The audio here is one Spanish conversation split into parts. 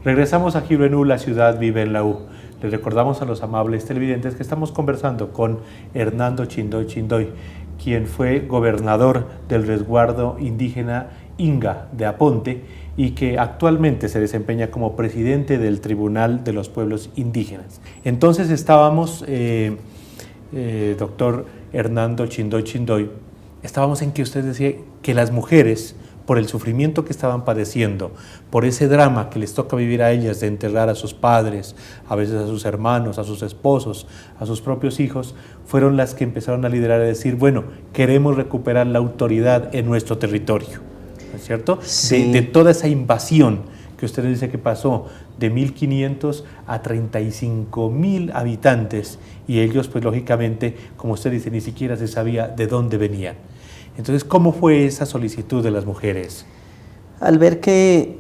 Regresamos a Jiribenu, la ciudad vive en la U. Les recordamos a los amables televidentes que estamos conversando con Hernando Chindoy Chindoy, quien fue gobernador del resguardo indígena Inga de Aponte y que actualmente se desempeña como presidente del Tribunal de los Pueblos Indígenas. Entonces estábamos, doctor Hernando Chindoy Chindoy, estábamos en que usted decía que las mujeres, por el sufrimiento que estaban padeciendo, por ese drama que les toca vivir a ellas de enterrar a sus padres, a veces a sus hermanos, a sus esposos, a sus propios hijos, fueron las que empezaron a liderar y decir, bueno, queremos recuperar la autoridad en nuestro territorio, ¿no es cierto? Sí. De toda esa invasión que usted dice que pasó de 1.500 a 35.000 habitantes y ellos, pues lógicamente, como usted dice, ni siquiera se sabía de dónde venían. Entonces, ¿cómo fue esa solicitud de las mujeres? Al ver que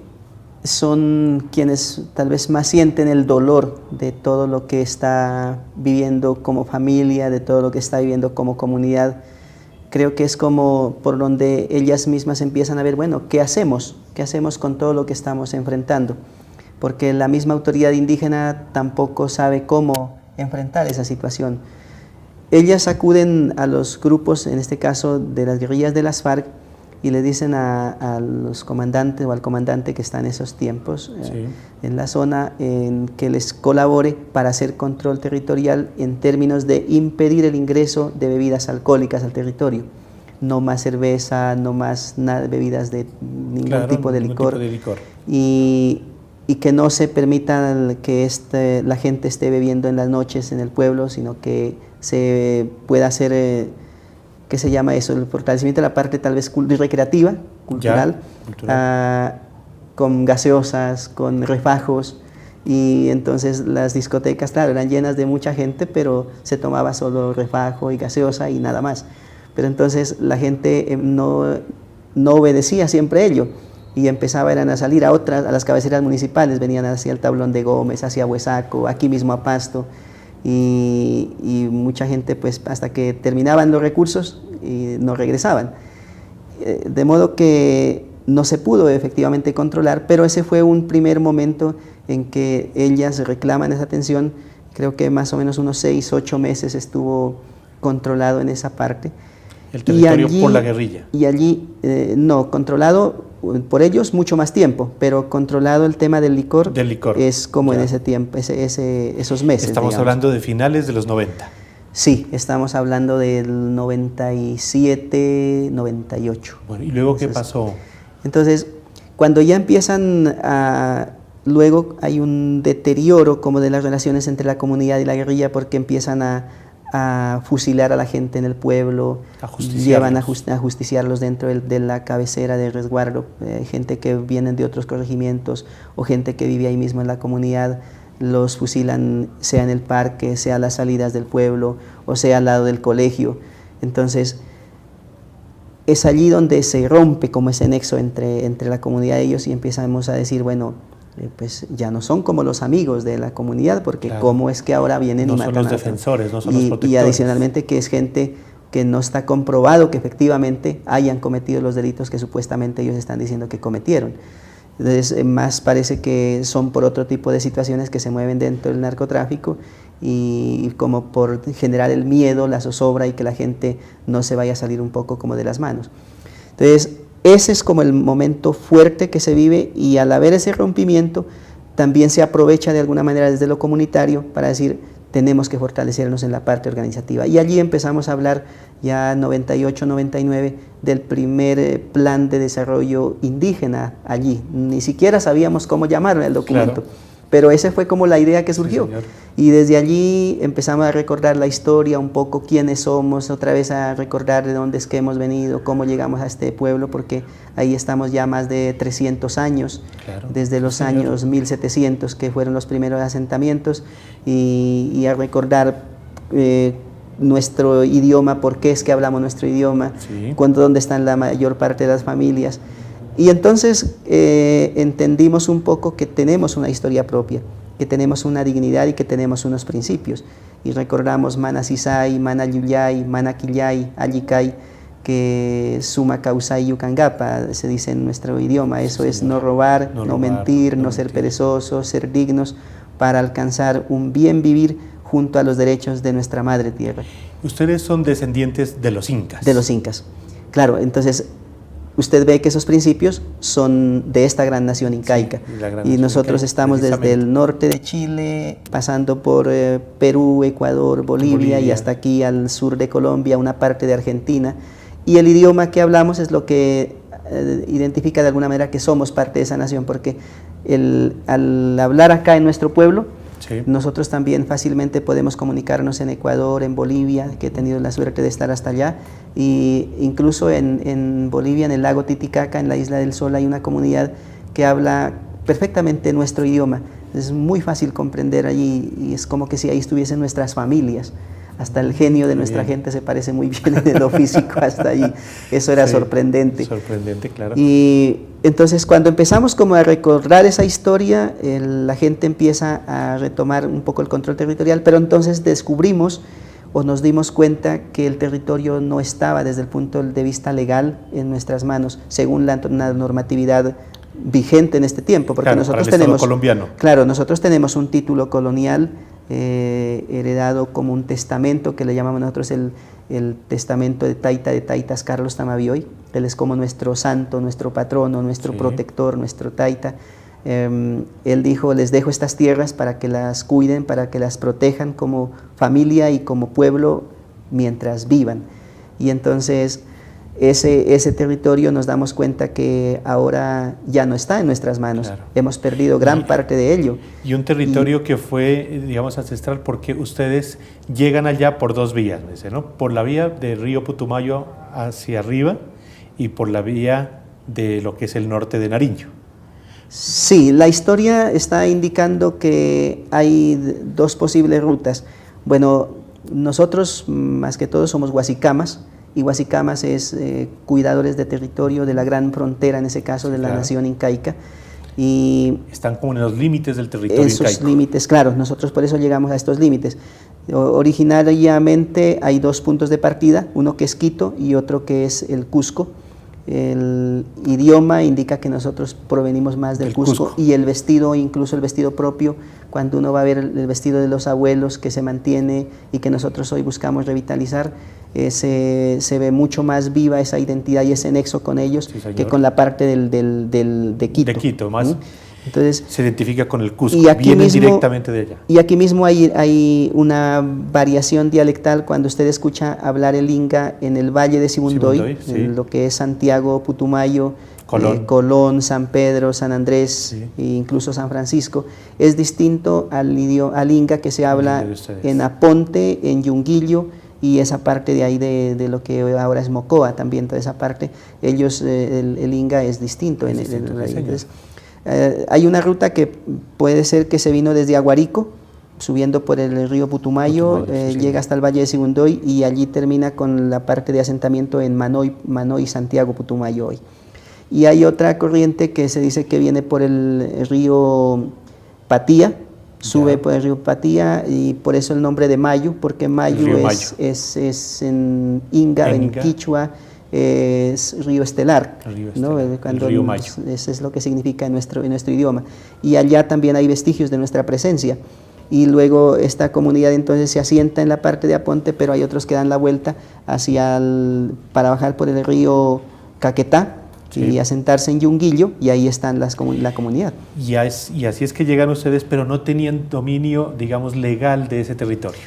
son quienes tal vez más sienten el dolor de todo lo que está viviendo como familia, de todo lo que está viviendo como comunidad, creo que es como por donde ellas mismas empiezan a ver, bueno, ¿qué hacemos? ¿Qué hacemos con todo lo que estamos enfrentando? Porque la misma autoridad indígena tampoco sabe cómo enfrentar esa situación. Ellas acuden a los grupos, en este caso de las guerrillas de las FARC, y le dicen a los comandantes o al comandante que está en esos tiempos en la zona en que les colabore para hacer control territorial en términos de impedir el ingreso de bebidas alcohólicas al territorio. No más cerveza, no más nada, bebidas de ningún tipo de licor. Y que no se permita que la gente esté bebiendo en las noches en el pueblo, sino que se pueda hacer, ¿qué se llama eso? El fortalecimiento de la parte tal vez recreativa, cultural. Con gaseosas, con refajos, y entonces las discotecas, claro, eran llenas de mucha gente, pero se tomaba solo refajo y gaseosa y nada más. Pero entonces la gente no obedecía siempre ello, y empezaban a salir a las cabeceras municipales, venían hacia el Tablón de Gómez, hacia Huesaco, aquí mismo a Pasto, y mucha gente pues hasta que terminaban los recursos y no regresaban. De modo que no se pudo efectivamente controlar, pero ese fue un primer momento en que ellas reclaman esa atención. Creo que más o menos unos 6, 8 meses estuvo controlado en esa parte. El territorio por la guerrilla. Y allí, no, controlado por ellos mucho más tiempo, pero controlado el tema del licor, es como en ese tiempo, esos meses. Estamos hablando de finales de los 90. Sí, estamos hablando del 97, 98. Bueno, ¿y luego qué pasó? Entonces, cuando ya empiezan luego hay un deterioro como de las relaciones entre la comunidad y la guerrilla, porque empiezan a fusilar a la gente en el pueblo, llevan a justiciarlos dentro de la cabecera de resguardo, gente que vienen de otros corregimientos o gente que vive ahí mismo en la comunidad, los fusilan sea en el parque, sea a las salidas del pueblo o sea al lado del colegio. Entonces es allí donde se rompe como ese nexo entre la comunidad y ellos, y empezamos a decir, bueno, pues ya no son como los amigos de la comunidad, porque claro, cómo es que ahora vienen y matan. No son los defensores, no son los protectores. Y adicionalmente que es gente que no está comprobado que efectivamente hayan cometido los delitos que supuestamente ellos están diciendo que cometieron. Entonces más parece que son por otro tipo de situaciones que se mueven dentro del narcotráfico, y como por generar el miedo, la zozobra, y que la gente no se vaya a salir un poco como de las manos. Entonces ese es como el momento fuerte que se vive, y al haber ese rompimiento también se aprovecha de alguna manera desde lo comunitario para decir, tenemos que fortalecernos en la parte organizativa. Y allí empezamos a hablar ya 98, 99 del primer plan de desarrollo indígena allí. Ni siquiera sabíamos cómo llamarlo en el documento. Claro. Pero esa fue como la idea que surgió. Sí, y desde allí empezamos a recordar la historia, un poco quiénes somos, otra vez a recordar de dónde es que hemos venido, cómo llegamos a este pueblo, porque ahí estamos ya más de 300 años, claro, desde los años 1700, que fueron los primeros asentamientos, y a recordar nuestro idioma, por qué es que hablamos nuestro idioma, sí, dónde están la mayor parte de las familias. Y entonces entendimos un poco que tenemos una historia propia, que tenemos una dignidad y que tenemos unos principios. Y recordamos Mana Sisay, Mana Yuyay, Mana Quillay, Allicay, que suma causa y yucangapa, se dice en nuestro idioma. Eso es no robar, no mentir, no ser perezosos, ser dignos para alcanzar un bien vivir junto a los derechos de nuestra madre tierra. Ustedes son descendientes de los incas. De los incas. Claro, entonces usted ve que esos principios son de esta gran nación incaica. Sí, y nosotros estamos desde el norte de Chile, pasando por Perú, Ecuador, Bolivia y hasta aquí al sur de Colombia, una parte de Argentina. Y el idioma que hablamos es lo que identifica de alguna manera que somos parte de esa nación, porque al hablar acá en nuestro pueblo, sí, nosotros también fácilmente podemos comunicarnos en Ecuador, en Bolivia, que he tenido la suerte de estar hasta allá, y incluso en Bolivia, en el lago Titicaca, en la Isla del Sol, hay una comunidad que habla perfectamente nuestro idioma. Es muy fácil comprender allí y es como que si ahí estuviesen nuestras familias. Hasta el genio de nuestra gente se parece muy bien en lo físico hasta allí. Eso era sorprendente. Sorprendente, claro. Y entonces cuando empezamos como a recordar esa historia, la gente empieza a retomar un poco el control territorial, pero entonces descubrimos o nos dimos cuenta que el territorio no estaba desde el punto de vista legal en nuestras manos, según la normatividad vigente en este tiempo, porque nosotros tenemos, colombiano. Claro, nosotros tenemos un título colonial heredado como un testamento que le llamamos nosotros el testamento de Taitas Carlos Tamabioy. Él es como nuestro santo, nuestro patrono, nuestro protector, nuestro taita. Él dijo, les dejo estas tierras para que las cuiden, para que las protejan como familia y como pueblo mientras vivan. Y entonces ese territorio nos damos cuenta que ahora ya no está en nuestras manos. Claro. Hemos perdido gran parte de ello. Y un territorio que fue, digamos, ancestral, porque ustedes llegan allá por dos vías, ¿no? Por la vía del río Putumayo hacia arriba y por la vía de lo que es el norte de Nariño. Sí, la historia está indicando que hay dos posibles rutas. Bueno, nosotros más que todo somos huasicamas, y huasicamas es cuidadores de territorio de la gran frontera, en ese caso de la nación incaica. Y están como en los límites del territorio incaico. Esos límites, claro, nosotros por eso llegamos a estos límites. Originariamente hay dos puntos de partida, uno que es Quito y otro que es el Cusco. El idioma indica que nosotros provenimos más del Cusco, y el vestido, incluso el vestido propio, cuando uno va a ver el vestido de los abuelos que se mantiene y que nosotros hoy buscamos revitalizar, se ve mucho más viva esa identidad y ese nexo con ellos que con la parte de Quito. De Quito, más. Entonces, se identifica con el Cusco, vienen directamente de allá. Y aquí mismo hay una variación dialectal cuando usted escucha hablar el inga en el Valle de Sibundoy, en lo que es Santiago, Putumayo, Colón, San Pedro, San Andrés e incluso San Francisco. Es distinto al inga que se habla en Aponte, en Yunguillo, y esa parte de ahí de lo que ahora es Mocoa también, toda esa parte, ellos, el inga es distinto. Entonces, hay una ruta que puede ser que se vino desde Aguarico, subiendo por el río Putumayo, llega hasta el Valle de Sibundoy y allí termina con la parte de asentamiento en Manoy, Santiago, Putumayo hoy. Y hay otra corriente que se dice que viene por el río Patía, sube por el río Patía, y por eso el nombre de Mayu, porque Mayu es en Inga, en Quichua, es río estelar, ¿no? Cuando el río Mayo. Eso es lo que significa en nuestro idioma. Y allá también hay vestigios de nuestra presencia. Y luego esta comunidad entonces se asienta en la parte de Aponte, pero hay otros que dan la vuelta para bajar por el río Caquetá y asentarse en Yunguillo, y ahí están la comunidad. Y así es que llegan ustedes, pero no tenían dominio, digamos, legal de ese territorio.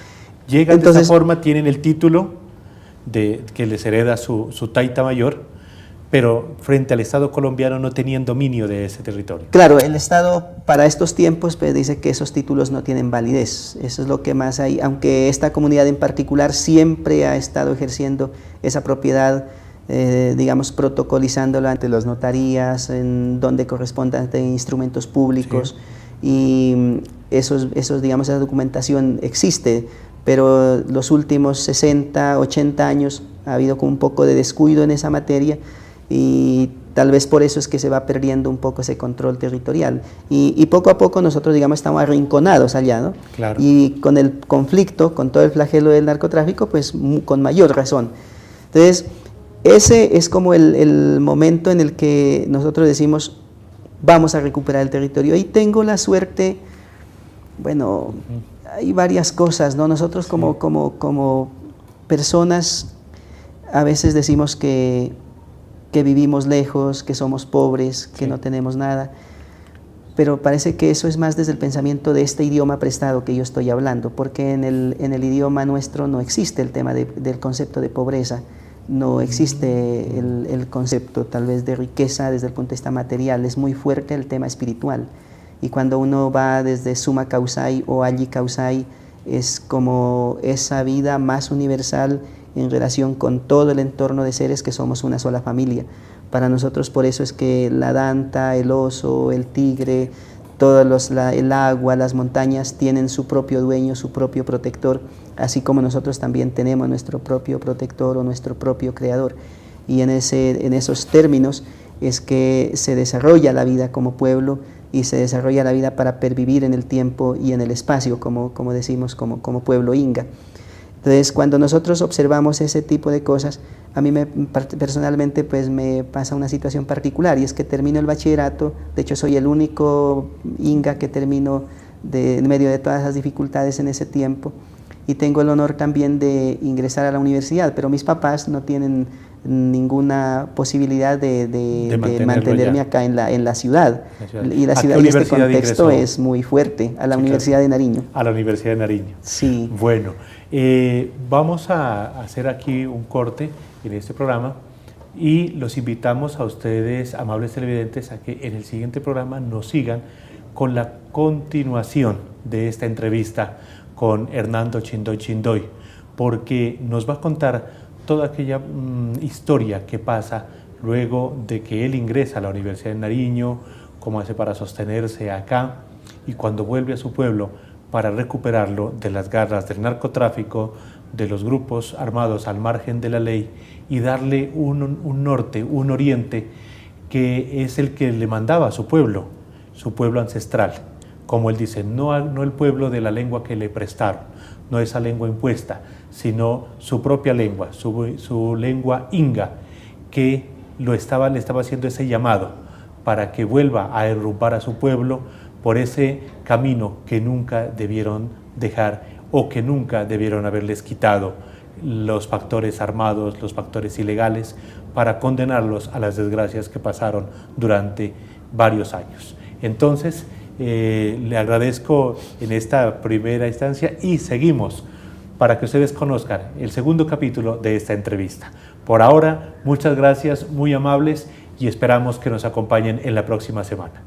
Llegan entonces, de esa forma, tienen el título que les hereda su taita mayor, pero frente al Estado colombiano no tenían dominio de ese territorio. Claro, el Estado para estos tiempos pues, dice que esos títulos no tienen validez. Eso es lo que más hay, aunque esta comunidad en particular siempre ha estado ejerciendo esa propiedad, digamos, protocolizándola ante las notarías, en donde corresponda ante instrumentos públicos, y digamos, esa documentación existe. Pero los últimos 60, 80 años ha habido como un poco de descuido en esa materia, y tal vez por eso es que se va perdiendo un poco ese control territorial. Y poco a poco nosotros, digamos, estamos arrinconados allá, ¿no? Claro. Y con el conflicto, con todo el flagelo del narcotráfico, pues con mayor razón. Entonces, ese es como el momento en el que nosotros decimos, vamos a recuperar el territorio. Y tengo la suerte, bueno, hay varias cosas, ¿no? Nosotros como personas a veces decimos que vivimos lejos, que somos pobres, que no tenemos nada, pero parece que eso es más desde el pensamiento de este idioma prestado que yo estoy hablando, porque en el idioma nuestro no existe el tema del concepto de pobreza, no existe el concepto tal vez de riqueza desde el punto de vista material, es muy fuerte el tema espiritual. Y cuando uno va desde Summa Causai o Alli Causai, es como esa vida más universal en relación con todo el entorno de seres que somos una sola familia. Para nosotros por eso es que la danta, el oso, el tigre, el agua, las montañas tienen su propio dueño, su propio protector, así como nosotros también tenemos nuestro propio protector o nuestro propio creador. Y en esos términos es que se desarrolla la vida como pueblo y se desarrolla la vida para pervivir en el tiempo y en el espacio, como decimos, como pueblo inga. Entonces, cuando nosotros observamos ese tipo de cosas, a mí personalmente pues me pasa una situación particular, y es que termino el bachillerato. De hecho soy el único inga que termino en medio de todas las dificultades en ese tiempo, y tengo el honor también de ingresar a la universidad, pero mis papás no tienen ninguna posibilidad de mantenerme acá en la ciudad. Y la ciudad en este contexto ingresó? Es muy fuerte, a la Universidad de Nariño. A la Universidad de Nariño. Sí. Bueno, vamos a hacer aquí un corte en este programa y los invitamos a ustedes, amables televidentes, a que en el siguiente programa nos sigan con la continuación de esta entrevista con Hernando Chindoy Chindoy, porque nos va a contar toda aquella historia que pasa luego de que él ingresa a la Universidad de Nariño, cómo hace para sostenerse acá y cuando vuelve a su pueblo para recuperarlo de las garras del narcotráfico, de los grupos armados al margen de la ley, y darle un norte, un oriente que es el que le mandaba a su pueblo ancestral. Como él dice, no el pueblo de la lengua que le prestaron, no esa lengua impuesta, sino su propia lengua, su lengua inga, que le estaba haciendo ese llamado para que vuelva a derrumbar a su pueblo por ese camino que nunca debieron dejar o que nunca debieron haberles quitado los factores armados, los factores ilegales, para condenarlos a las desgracias que pasaron durante varios años. Entonces, le agradezco en esta primera instancia y seguimos para que ustedes conozcan el segundo capítulo de esta entrevista. Por ahora, muchas gracias, muy amables, y esperamos que nos acompañen en la próxima semana.